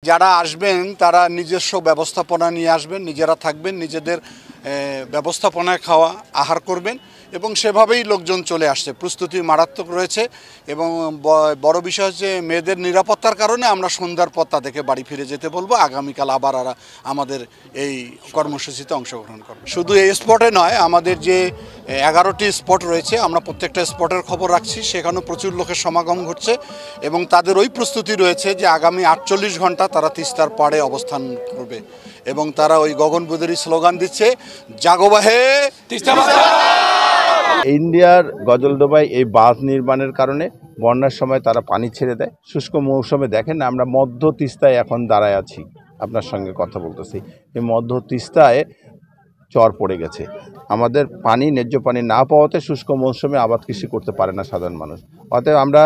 যারা আসবেন তারা নিজস্ব ব্যবস্থাপনা নিয়ে আসবেন, নিজেরা থাকবেন, নিজেদের ব্যবস্থাপনায় খাওয়া আহার করবেন এবং সেভাবেই লোকজন চলে আসছে। প্রস্তুতি মারাত্মক রয়েছে এবং বড় বিষয় হচ্ছে মেয়েদের নিরাপত্তার কারণে আমরা সন্ধ্যার পর তাদেরকে বাড়ি ফিরে যেতে বলবো। আগামীকাল আবার আমাদের এই কর্মসূচিতে অংশগ্রহণ করবে। শুধু এই স্পটে নয়, আমাদের যে 11টি স্পট রয়েছে আমরা প্রত্যেকটা স্পটের খবর রাখছি। সেখানেও প্রচুর লোকের সমাগম ঘটছে এবং তাদের ওই প্রস্তুতি রয়েছে যে আগামী 48 ঘন্টা তারা তিস্তার পাড়ে অবস্থান করবে এবং তারা ওই গগনবুদেরই স্লোগান দিচ্ছে, জাগোবাহে তিস্তা। ইন্ডিয়ার গজলডোবায় এই বাঁধ নির্মাণের কারণে বন্যার সময় তারা পানি ছেড়ে দেয়। শুষ্ক মৌসুমে দেখেন আমরা মধ্য তিস্তায় এখন দাঁড়ায় আছি, আপনার সঙ্গে কথা বলতেছি। এই মধ্য তিস্তায় চর পড়ে গেছে। আমাদের পানি, ন্যায্য পানি না পাওয়াতে শুষ্ক মৌসুমে আবাদ কৃষি করতে পারে না সাধারণ মানুষ। অতএব আমরা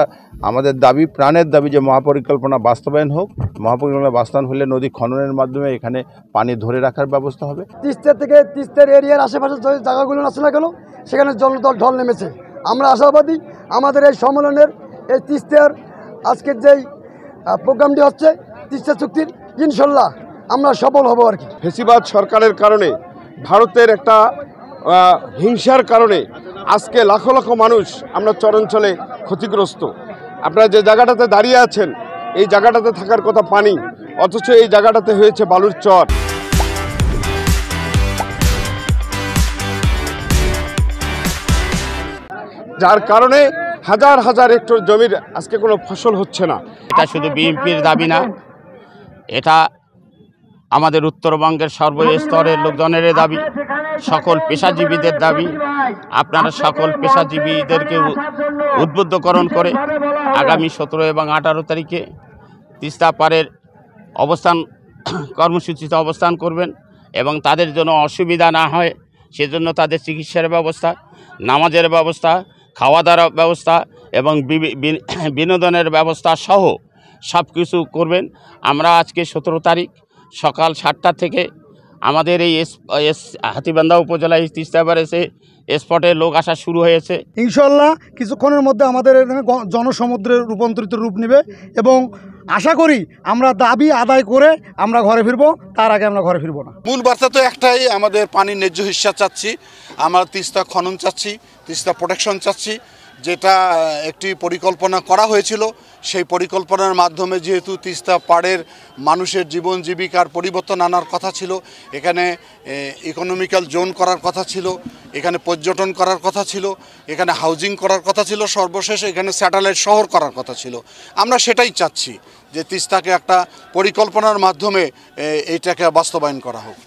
আমাদের দাবি, প্রাণের দাবি যে মহাপরিকল্পনা বাস্তবায়ন হোক। মহাপরিকল্পনা বাস্তবায়ন হলে নদী খননের মাধ্যমে এখানে পানি ধরে রাখার ব্যবস্থা হবে। তিস্তা থেকে তিস্তার এরিয়ার আশেপাশে যে জায়গাগুলো আছে না কেন, সেখানে ঢল নেমেছে। আমরা আশাবাদী আমাদের এই সম্মেলনের, এই তিস্তার আজকের যেই প্রোগ্রামটি হচ্ছে তিস্তা চুক্তির, ইনশাল্লাহ আমরা সফল হব আর কি। ফেসিবাদ সরকারের কারণে, ভারতের একটা হিংসার কারণে আজকে লাখো লাখো মানুষ আমরা চরাঞ্চলে ক্ষতিগ্রস্ত। আপনারা যে জায়গাটাতে দাঁড়িয়ে আছেন, এই জায়গাটাতে থাকার কথা পানি, অথচ এই জায়গাটাতে হয়েছে বালুর চর। যার কারণে হাজার হাজার হেক্টর জমির আজকে কোনো ফসল হচ্ছে না। এটা শুধু বিএনপির দাবি না, এটা আমাদের উত্তরবঙ্গের সর্বস্তরের লোকজনের দাবি, সকল পেশাজীবীদের দাবি। আপনারা সকল পেশাজীবীদেরকে উদ্বুদ্ধকরণ করে আগামী 17 এবং 18 তারিখে তিস্তা পাড়ের অবস্থান কর্মসূচিতে অবস্থান করবেন এবং তাদের জন্য অসুবিধা না হয় সেজন্য তাদের চিকিৎসার ব্যবস্থা, নামাজের ব্যবস্থা, খাওয়া দাওয়ার ব্যবস্থা এবং বিনোদনের ব্যবস্থা সহ সব কিছু করবেন। আমরা আজকে 17 তারিখ সকাল 7টা থেকে আমাদের এই হাতীবান্ধা উপজেলায় তিস্তা পাড়ে স্পটে লোক আসা শুরু হয়েছে। ইনশাল্লাহ কিছুক্ষণের মধ্যে আমাদের এখানে জনসমুদ্রে রূপান্তরিত রূপ নেবে এবং আশা করি আমরা দাবি আদায় করে আমরা ঘরে ফিরবো, তার আগে আমরা ঘরে ফিরবো না। মূল বার্তা তো একটাই, আমাদের পানির ন্যায্য হিস্সা চাচ্ছি, আমরা তিস্তা খনন চাচ্ছি, তিস্তা প্রোটেকশন চাচ্ছি। যেটা একটি পরিকল্পনা করা হয়েছিল, সেই পরিকল্পনার মাধ্যমে যেহেতু তিস্তা পাড়ের মানুষের জীবন জীবিকার পরিবর্তন আনার কথা ছিল, এখানে ইকোনমিক্যাল জোন করার কথা ছিল, এখানে পর্যটন করার কথা ছিল, এখানে হাউজিং করার কথা ছিল, সর্বশেষ এখানে স্যাটেলাইট শহর করার কথা ছিল। আমরা সেটাই চাচ্ছি যে তিস্তাকে একটা পরিকল্পনার মাধ্যমে এইটাকে বাস্তবায়ন করা হোক।